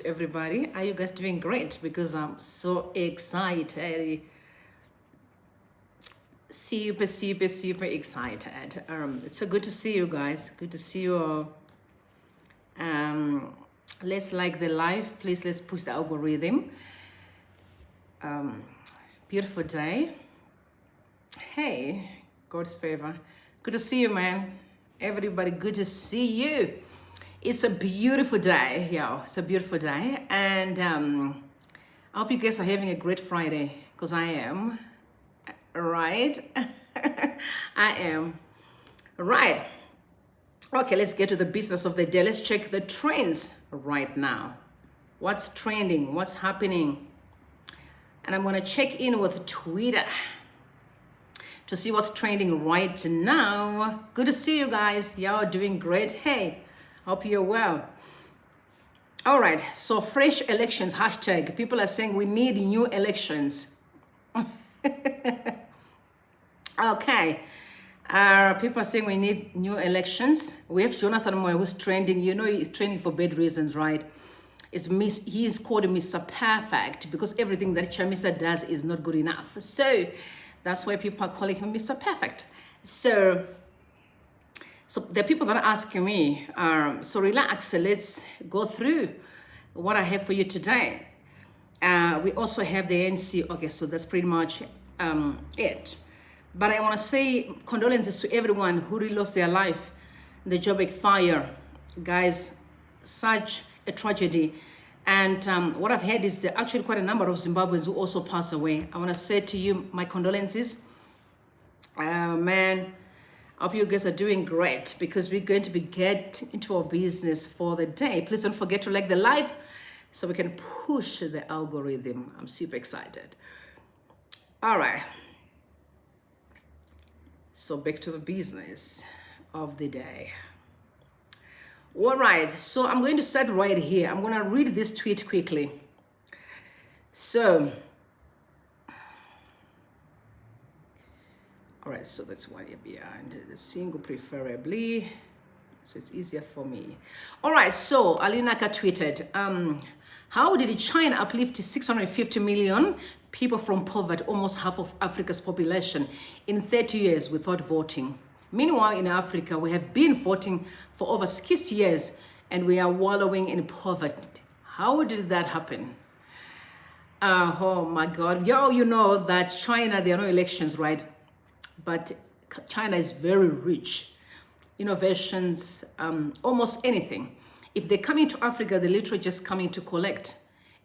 Everybody, are you guys doing great? Because I'm so excited, super excited. It's so good to see you guys. Good to see you all. Let's like the live, please. Let's push the algorithm. Beautiful day. Hey, God's favor. Good to see you, man. Everybody, good to see you. It's a beautiful day, yo. It's a beautiful day, and I hope you guys are having a great Friday, because I am, right? I am, right? Okay, let's get to the business of the day. Let's check the trends right now. What's trending? What's happening? And I'm gonna check in with Twitter to see what's trending right now. Good to see you guys. Y'all doing great. Hey. Hope you're well. All right, so fresh elections hashtag. People are saying we need new elections. Okay, people are saying we need new elections. We have Jonathan Moy, who's trending. You know, he's trending for bad reasons, right? He is called Mr. Perfect because everything that Chamisa does is not good enough. So that's why people are calling him Mr. Perfect. So the people that are asking me, so relax, let's go through what I have for you today. We also have the ANC. Okay, so that's pretty much it. But I want to say condolences to everyone who really lost their life in the Joburg fire. Guys, such a tragedy. And what I've heard is there are actually quite a number of Zimbabweans who also passed away. I want to say to you, my condolences. Man, I hope you guys are doing great, because we're going to be getting into our business for the day. Please don't forget to like the live so we can push the algorithm. I'm super excited. All right. So back to the business of the day. All right. So I'm going to start right here. I'm going to read this tweet quickly. So, all right, so that's why you're behind the single preferably, so it's easier for me. All right, so Alinaka tweeted, how did China uplift 650 million people from poverty, almost half of Africa's population, in 30 years without voting? Meanwhile, in Africa, we have been voting for over 60 years and we are wallowing in poverty. How did that happen? Oh my God. Yo, you know that China, there are no elections, right? But China is very rich. Innovations, almost anything. If they come into Africa, they're literally just coming to collect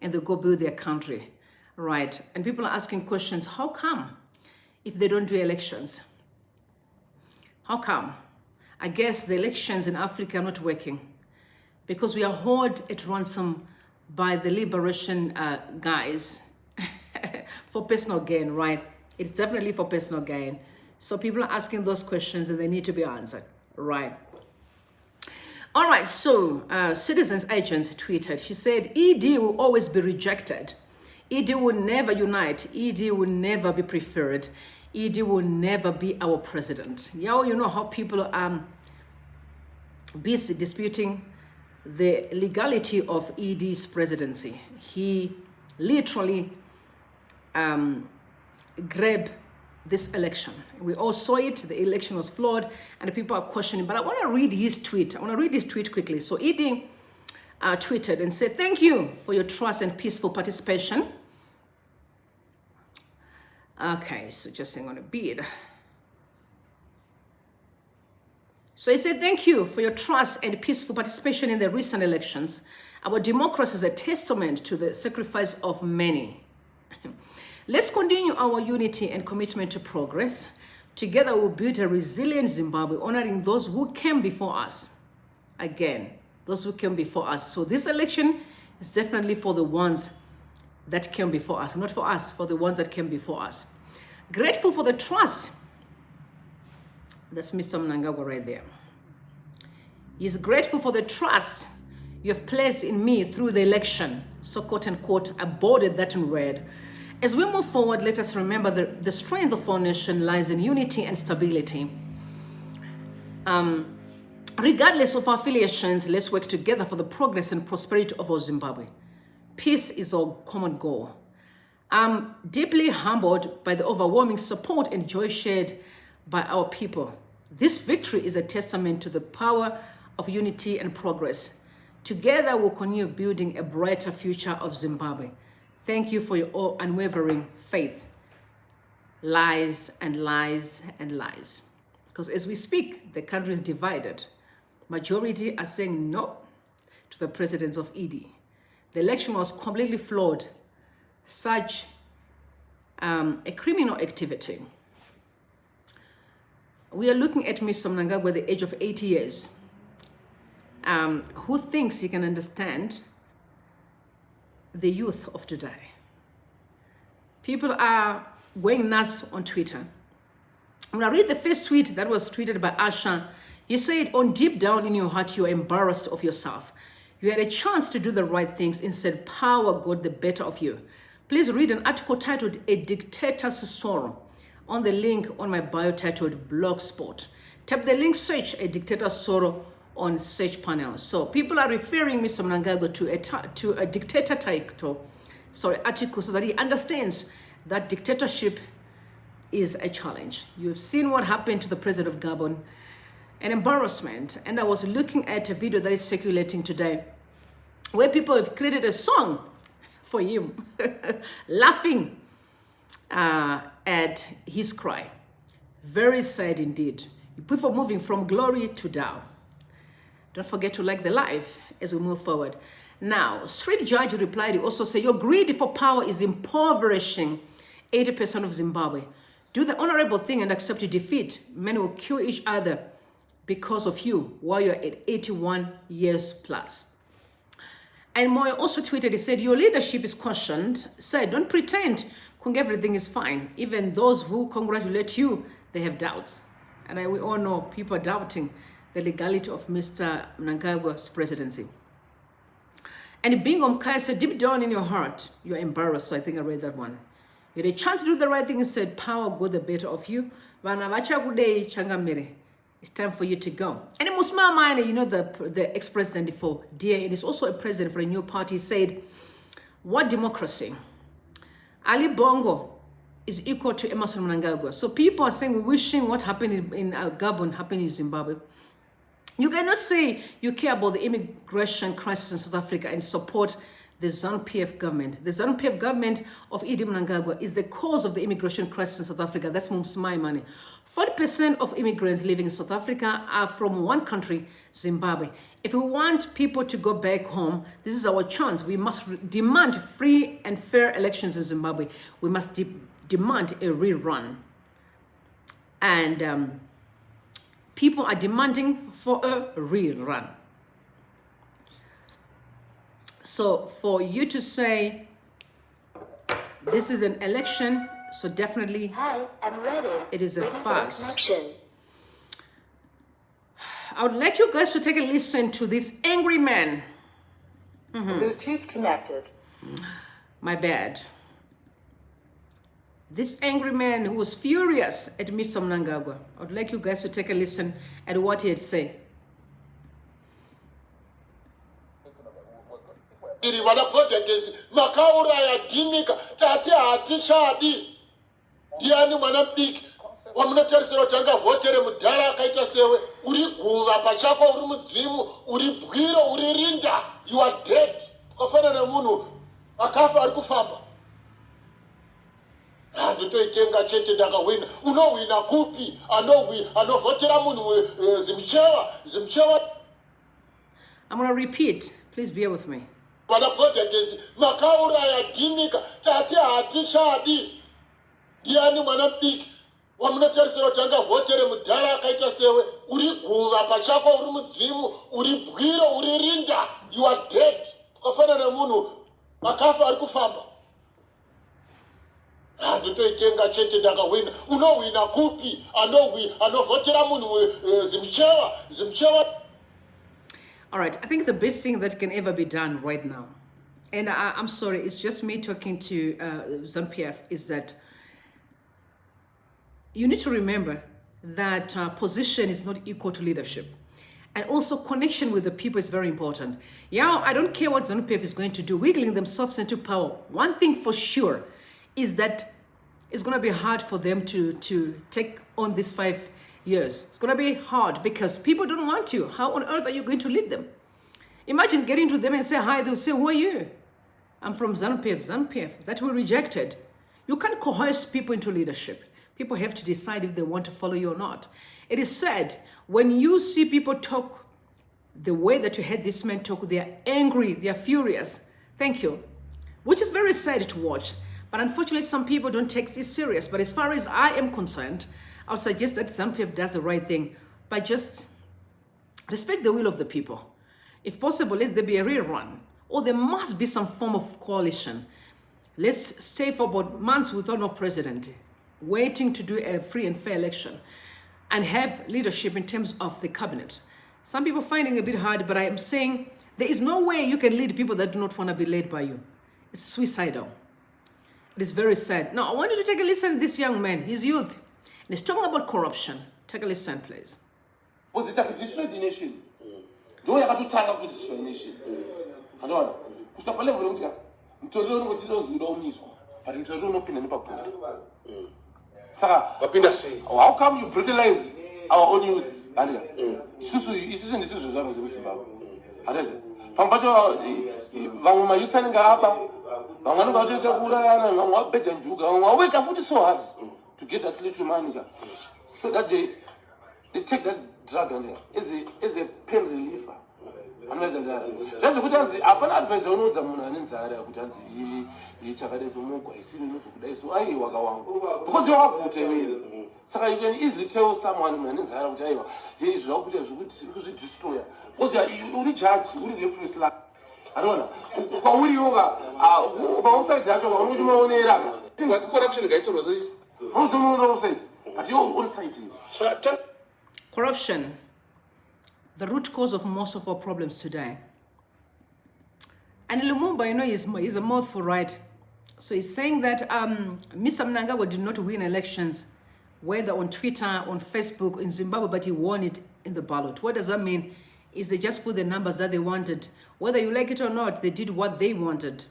and they go build their country, right? And people are asking questions, how come if they don't do elections? How come? I guess the elections in Africa are not working because we are held at ransom by the liberation guys for personal gain, right? It's definitely for personal gain. So people are asking those questions and they need to be answered, right? All right, so Citizens Agent tweeted, she said, ED will always be rejected. ED will never unite. ED will never be preferred. ED will never be our president. Yeah, you know how people are busy disputing the legality of ED's presidency. He literally grabbed this election. We all saw it. The election was flawed and the people are questioning. But I want to read his tweet. I want to read his tweet quickly. So ED tweeted and said, thank you for your trust and peaceful participation. Okay, so just hang on a bit. So he said, thank you for your trust and peaceful participation in the recent elections. Our democracy is a testament to the sacrifice of many. Let's continue our unity and commitment to progress. Together we'll build a resilient Zimbabwe, honoring those who came before us. Again, those who came before us. So this election is definitely for the ones that came before us, not for us, for the ones that came before us. Grateful for the trust. That's Mr. Mnangagwa right there. He's grateful for the trust you have placed in me through the election. So quote unquote, I bolded that in red. As we move forward, let us remember the strength of our nation lies in unity and stability. Regardless of our affiliations, let's work together for the progress and prosperity of our Zimbabwe. Peace is our common goal. I'm deeply humbled by the overwhelming support and joy shared by our people. This victory is a testament to the power of unity and progress. Together, we'll continue building a brighter future of Zimbabwe. Thank you for your unwavering faith. Lies and lies and lies. Because as we speak, the country is divided. Majority are saying no to the presidents of ED. The election was completely flawed. Such a criminal activity. We are looking at Mr. Mnangagwa at the age of 80 years, who thinks he can understand the youth of today. People are going nuts on Twitter. When I read the first tweet that was tweeted by Asha, he said, on deep down in your heart, you are embarrassed of yourself. You had a chance to do the right things. Instead, power got the better of you. Please read an article titled A Dictator's Sorrow on the link on my bio titled Blogspot. Tap the link, search A Dictator's Sorrow on search panel. So people are referring Mr. Mnangagwa to a dictator title, article, so that he understands that dictatorship is a challenge. You've seen what happened to the president of Gabon, an embarrassment. And I was looking at a video that is circulating today where people have created a song for him, laughing at his cry. Very sad indeed. People moving from glory to down. Don't forget to like the live as we move forward. Now, Street Judge replied, he also said, your greed for power is impoverishing 80% of Zimbabwe. Do the honorable thing and accept your defeat. Men will kill each other because of you while you're at 81 years plus. And Moyo also tweeted, he said, your leadership is questioned. Said, don't pretend everything is fine. Even those who congratulate you, they have doubts. And we all know people are doubting the legality of Mr. Mnangagwa's presidency. And Bingham Kai said, deep down in your heart, you're embarrassed. So I think I read that one. You had a chance to do the right thing and said, power got the better of you. It's time for you to go. And Musma Mine, you know, the ex-president for DA, and is also a president for a new party, said, what democracy? Ali Bongo is equal to Emerson Mnangagwa. So people are saying, we're wishing what happened in Gabon happened in Zimbabwe. You cannot say you care about the immigration crisis in South Africa and support the ZANU-PF government. The ZANU-PF government of Idi Mnangagwa is the cause of the immigration crisis in South Africa. That's my money. 40% of immigrants living in South Africa are from one country, Zimbabwe. If we want people to go back home, this is our chance. We must demand free and fair elections in Zimbabwe. We must demand a rerun. And people are demanding for a rerun. So for you to say this is an election, so definitely Hi, I'm ready. It is a farce. I would like you guys to take a listen to this angry man. Bluetooth connected. My bad. This angry man who was furious at Mr. Mnangagwa. I would like you guys to take a listen at what he had said. wamunotarisira tanga votere mudhara akaita sewe uri guva pachako uri mudzimu uri bwiro uri rinda you are dead ukafanana munhu akafa ari kufamba ndotoitenga chete ndakawina unowina kupi anovhotera munhu zimchewa I'm going to repeat. Please bear with me. vana protectors makauraya dhinika tati hatichadi ndiani mwana mudiki wamunotarisira kuti angavhotere mudhara akaita sewe uri guva pachako uri mudzimu uri bwiro uri rinda you are dead ukafanana munhu akafa ari kufamba ndazotoitenga chete ndakawina. Unowina kupi? Anovhotera munhu zimchewa. All right, I think the best thing that can ever be done right now, and I'm sorry, it's just me talking to ZANU-PF, is that you need to remember that position is not equal to leadership. And also connection with the people is very important. Yeah, I don't care what ZANU-PF is going to do, wiggling themselves into power. One thing for sure is that it's going to be hard for them to take on these 5 years. It's going to be hard because people don't want you. How on earth are you going to lead them? Imagine getting to them and say hi. They'll say, who are you? I'm from ZANU-PF. ZANU-PF, that we rejected. You can't coerce people into leadership. People have to decide if they want to follow you or not. It is said, when you see people talk the way that you heard this man talk, they are angry, they are furious. Thank you. Which is very sad to watch. But unfortunately, some people don't take this serious. But as far as I am concerned, I would suggest that ZANU-PF does the right thing by just respect the will of the people. If possible, let there be a rerun. Or there must be some form of coalition. Let's stay for about months without no president, waiting to do a free and fair election and have leadership in terms of the cabinet. Some people finding it a bit hard, but I am saying there is no way you can lead people that do not want to be led by you. It's suicidal. It is very sad. Now, I want you to take a listen to this young man, his youth. And he's talking about corruption. Take a listen, please. Because it's a destroy the nation. Don't have to turn up to destroy the nation. I don't know. But how come you brutalize our own youth? So hard to get that little money so that they take that drug on there as a pain reliever. That's because upon advice on the moon and Zara, because you have to so you can easily tell someone and Zara, he is not because it destroyer. Because you only charge, you only live for I don't know. But we yoga, outside that, what corruption guy told us. Corruption, the root cause of most of our problems today. And Lumumba, you know, is a mouthful, right? So he's saying that Mr. Mnangagwa did not win elections, whether on Twitter, on Facebook, in Zimbabwe, but he won it in the ballot. What does that mean? Is they just put the numbers that they wanted. Whether you like it or not, they did what they wanted,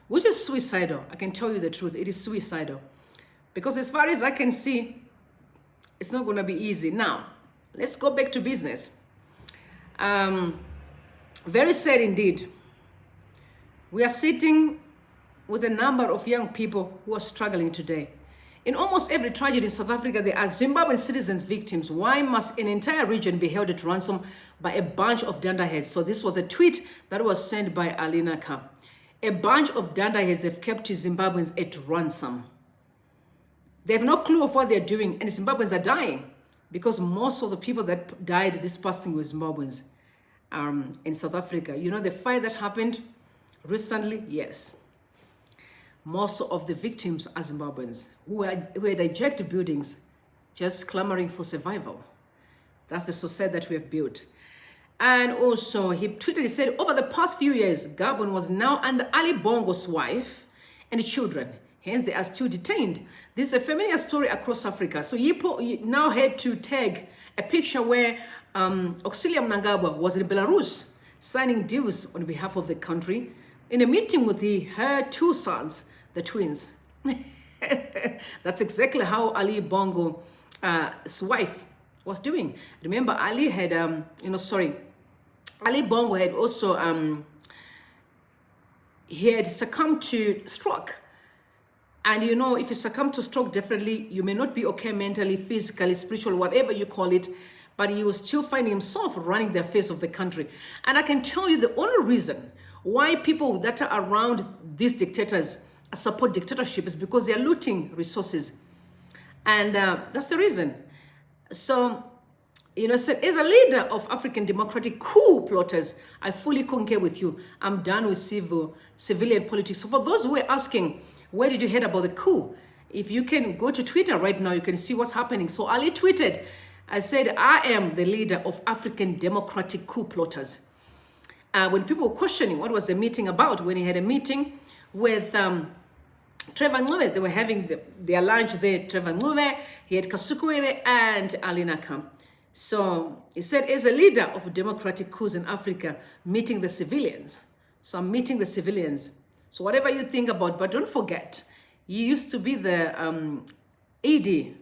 which is suicidal. I can tell you the truth. It is suicidal. Because as far as I can see, it's not going to be easy. Now, let's go back to business. Very sad indeed. We are sitting with a number of young people who are struggling today. In almost every tragedy in South Africa, there are Zimbabwean citizens victims. Why must an entire region be held at ransom by a bunch of dunderheads? So this was a tweet that was sent by Alina Coup. A bunch of dunderheads have kept Zimbabweans at ransom. They have no clue of what they're doing, and Zimbabweans are dying because most of the people that died this past thing were Zimbabweans in South Africa. You know the fight that happened recently? Yes. Most of the victims are Zimbabweans who had hijacked buildings just clamoring for survival. That's the society that we have built. And also, he tweeted, he said, over the past few years, Gabon was now under Ali Bongo's wife and children. Hence, they are still detained. This is a familiar story across Africa. So he now had to tag a picture where Auxilia Mnangagwa was in Belarus signing deals on behalf of the country in a meeting with her two sons, the twins. That's exactly how Ali Bongo's wife was doing. Remember, Ali had, Ali Bongo had also, he had succumbed to stroke. And you know, if you succumb to stroke, definitely you may not be okay mentally, physically, spiritual, whatever you call it, but he was still finding himself running the affairs of the country. And I can tell you the only reason why people that are around these dictators support dictatorship is because they are looting resources. And that's the reason. So, you know, so as a leader of African democratic coup plotters, I fully concur with you. I'm done with civilian politics. So for those who are asking, where did you hear about the coup? If you can go to Twitter right now, you can see what's happening. So Ali tweeted, I said, I am the leader of African Democratic Coup plotters. When people were questioning what was the meeting about, when he had a meeting with Trevor Ngube, they were having their lunch there. Trevor Ngube, he had Kasukuwere and Ali Nakam. So he said, as a leader of democratic coups in Africa, meeting the civilians. So I'm meeting the civilians. So whatever you think about, but don't forget, you used to be the ED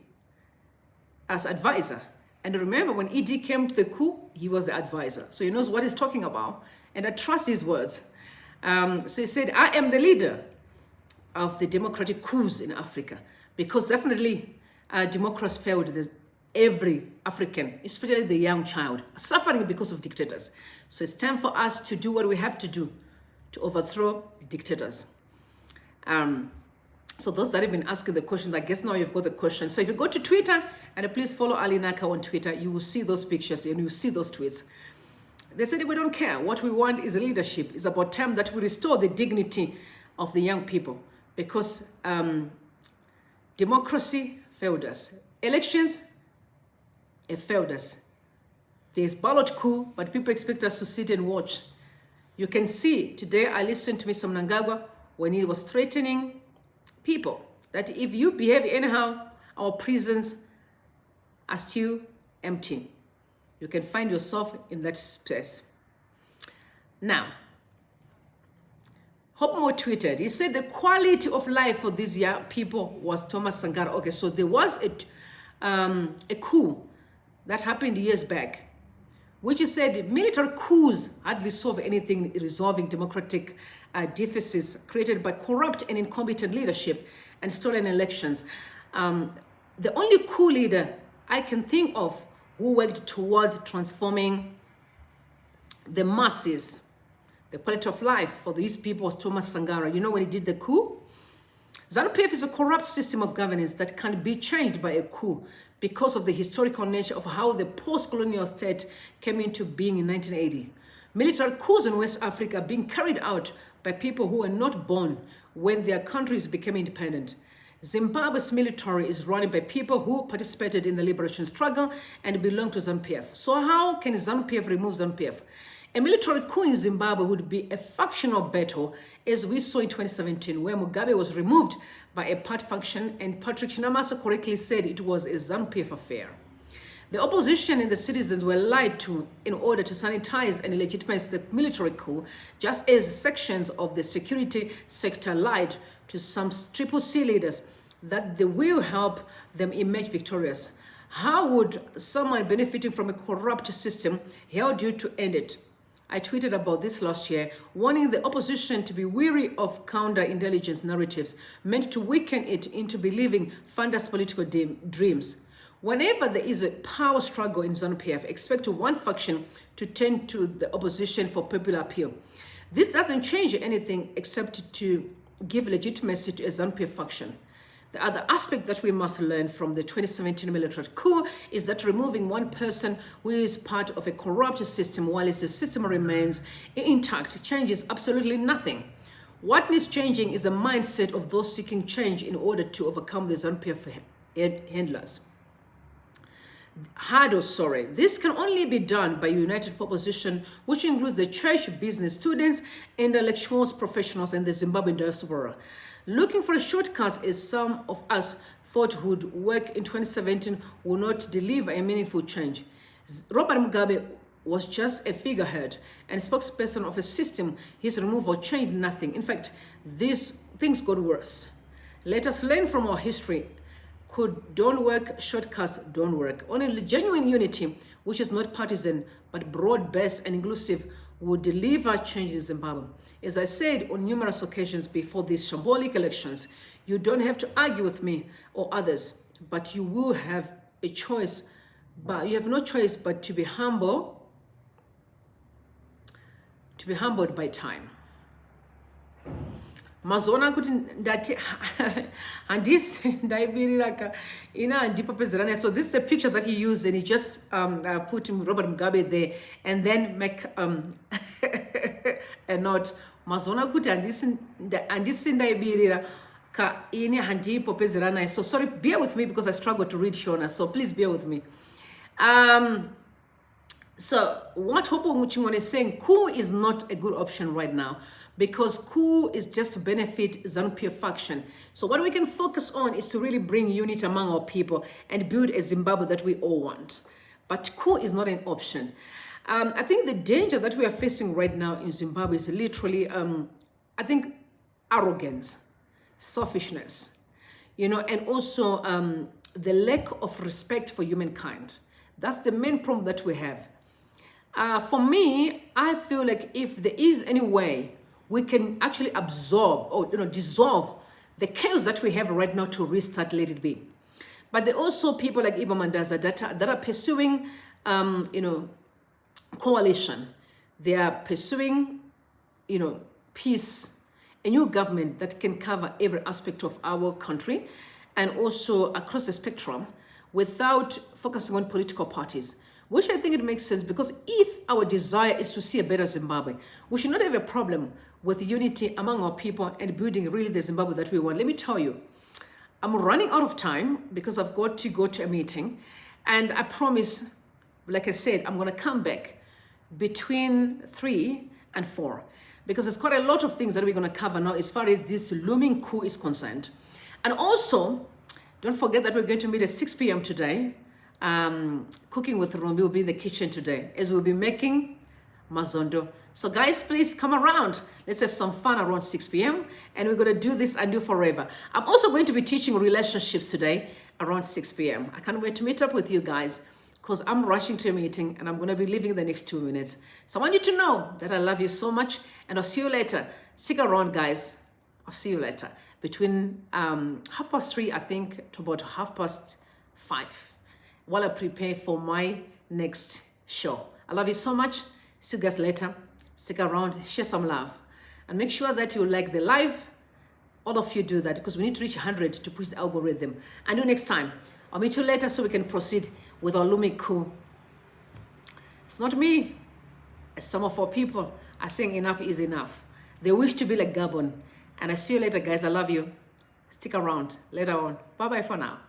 as advisor. And remember, when ED came to the coup, he was the advisor. So he knows what he's talking about. And I trust his words. So he said, I am the leader of the democratic coups in Africa. Because definitely democracy failed. There's every African, especially the young child, suffering because of dictators. So it's time for us to do what we have to do to overthrow dictators. So those that have been asking the questions, I guess now you've got the question. So if you go to Twitter, and please follow Ali Naka on Twitter, you will see those pictures and you will see those tweets. They said, we don't care. What we want is leadership. It's about time that we restore the dignity of the young people, because democracy failed us. Elections, it failed us. There's ballot coup, but people expect us to sit and watch. You can see today, I listened to Mr. Mnangagwa when he was threatening people that if you behave anyhow, our prisons are still empty. You can find yourself in that space. Now, Hopmo tweeted, he said the quality of life for these young people was Thomas Sankara. Okay, so there was a coup that happened years back, which he said military coups hardly solve anything resolving democratic deficits created by corrupt and incompetent leadership and stolen elections. The only coup leader I can think of who worked towards transforming the masses, the quality of life for these people, was Thomas Sankara. You know, when he did the coup? ZANU-PF is a corrupt system of governance that can be changed by a coup because of the historical nature of how the post-colonial state came into being in 1980. Military coups in West Africa are being carried out by people who were not born when their countries became independent. Zimbabwe's military is run by people who participated in the liberation struggle and belong to ZANU-PF. So how can ZANU-PF remove ZANU-PF? A military coup in Zimbabwe would be a factional battle, as we saw in 2017, where Mugabe was removed by a part faction, and Patrick Chinamasa correctly said it was a ZANU-PF affair. The opposition and the citizens were lied to in order to sanitize and legitimize the military coup, just as sections of the security sector lied to some Triple C leaders that they will help them emerge victorious. How would someone benefiting from a corrupt system held you to end it? I tweeted about this last year, warning the opposition to be wary of counter-intelligence narratives meant to weaken it into believing funders' political dreams. Whenever there is a power struggle in ZANU-PF, expect one faction to turn to the opposition for popular appeal. This doesn't change anything except to give legitimacy to a ZANU-PF faction. The other aspect that we must learn from the 2017 military coup is that removing one person who is part of a corrupt system while the system remains intact changes absolutely nothing. What needs changing is the mindset of those seeking change in order to overcome the ZANU-PF handlers. This can only be done by a united proposition, which includes the church, business, students, intellectuals, professionals, and the Zimbabwean diaspora. Looking for shortcuts, as some of us thought would work in 2017, will not deliver a meaningful change. Robert Mugabe was just a figurehead and spokesperson of a system. His removal changed nothing. In fact, these things got worse. Let us learn from our history. Don't work, shortcuts don't work. Only genuine unity, which is not partisan, but broad-based and inclusive, will deliver change in Zimbabwe. As I said on numerous occasions before these shambolic elections, you don't have to argue with me or others, but you will have a choice, but you have no choice but to be humbled by time. Mazona kuti ndati handisi ndaibirira ina ndipapezerana. So this is a picture that he used, and he just put Robert Mugabe there and then make a note. Mazona kuti handisi ndaibirira ka ini handipo pezerana. So sorry, bear with me because I struggle to read Shona, so please bear with me. So what Hopo Muchimone is saying, Coup is not a good option right now because Coup is just to benefit ZANU-PF faction. So what we can focus on is to really bring unity among our people and build a Zimbabwe that we all want. But Coup is not an option. I think the danger that we are facing right now in Zimbabwe is literally, I think, arrogance, selfishness, you know, and also the lack of respect for humankind. That's the main problem that we have. For me, I feel like if there is any way we can actually absorb or dissolve the chaos that we have right now to restart, let it be. But there are also people like Ibo Mandaza that are pursuing, coalition. They are pursuing, peace, a new government that can cover every aspect of our country and also across the spectrum without focusing on political parties, which I think it makes sense because if our desire is to see a better Zimbabwe, we should not have a problem with unity among our people and building really the Zimbabwe that we want. Let me tell you, I'm running out of time because I've got to go to a meeting, and I promise, like I said, I'm going to come back between 3 and 4 because there's quite a lot of things that we're going to cover now as far as this looming coup is concerned. And also, don't forget that we're going to meet at 6 p.m. today. Cooking with Rombi will be in the kitchen today as we'll be making mazondo. So guys, please come around. Let's have some fun around 6 p.m. and we're going to do this and do forever. I'm also going to be teaching relationships today around 6 p.m. I can't wait to meet up with you guys because I'm rushing to a meeting and I'm going to be leaving in the next 2 minutes. So I want you to know that I love you so much and I'll see you later. Stick around, guys. I'll see you later. Between 3:30, I think, to about 5:30 while I prepare for my next show. I love you so much. See you guys later. Stick around, share some love. And make sure that you like the live. All of you do that because we need to reach 100 to push the algorithm. Until next time, I'll meet you later so we can proceed with our Looming coup. It's not me. It's some of our people are saying enough is enough. They wish to be like Gabon. And I see you later, guys. I love you. Stick around later on. Bye-bye for now.